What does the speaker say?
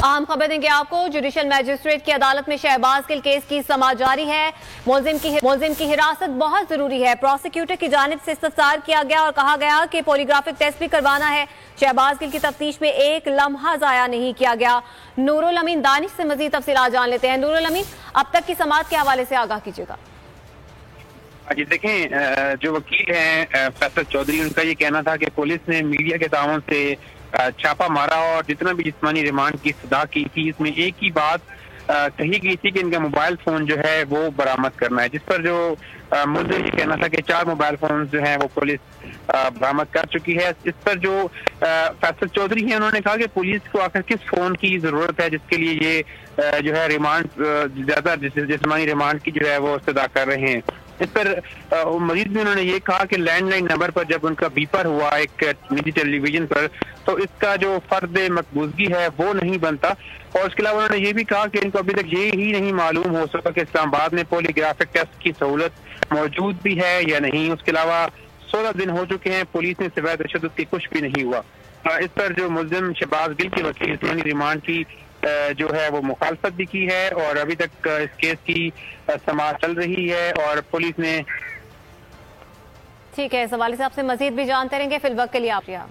अहम खबर देंगे आपको। जुडिशल मैजिस्ट्रेट की अदालत में शहबाज गिल केस की समाअत जारी है। मुलजिम की हिरासत बहुत जरूरी है। प्रोसिक्यूटर की जानिब से इस्तफसार किया गया और कहा गया कि पॉलीग्राफिक टेस्ट भी करवाना है। शहबाज गिल की तफ्तीश में एक लम्हा जाया नहीं किया गया। नूरुल अमीन दानिश से मजीद तफसीलात जान लेते हैं। नूरुल अमीन, अब तक की समाअत के हवाले से आगाह कीजिएगा। जी देखें, जो वकील हैं फैसल चौधरी, उनका ये कहना था कि पुलिस ने मीडिया के ताउन से छापा मारा और जितना भी जिस्मानी रिमांड की सदा की थी, इसमें एक ही बात कही गई थी कि इनका मोबाइल फोन जो है वो बरामद करना है, जिस पर जो मुझे ये कहना था कि 4 मोबाइल फोन जो हैं वो पुलिस बरामद कर चुकी है। इस पर जो फैसल चौधरी हैं, उन्होंने कहा कि पुलिस को आखिर किस फोन की जरूरत है जिसके लिए ये जो है रिमांड ज्यादा जिस्मानी रिमांड की जो है वो इस्तदा कर रहे हैं। इस पर मजीद भी उन्होंने ये कहा कि लैंडलाइन नंबर पर जब उनका बीपर हुआ एक निजी टेलीविजन पर, तो इसका जो फर्द मकबूजगी है वो नहीं बनता। और उसके अलावा उन्होंने ये भी कहा कि इनको अभी तक ये ही नहीं मालूम हो सका कि इस्लामाबाद में पॉलीग्राफिक टेस्ट की सहूलत मौजूद भी है या नहीं। उसके अलावा 16 दिन हो चुके हैं, पुलिस ने सिवाय तशद्दुद की कुछ भी नहीं हुआ। इस पर जो मुल्जिम शहबाज गिल के वकील जिस्मानी रिमांड की जो है वो मुखालफत भी की है और अभी तक इस केस की समाअत चल रही है और पुलिस ने। ठीक है, इस हवाले से आपसे मजीद भी जानते रहेंगे। फिल वक्त के लिए आप यहाँ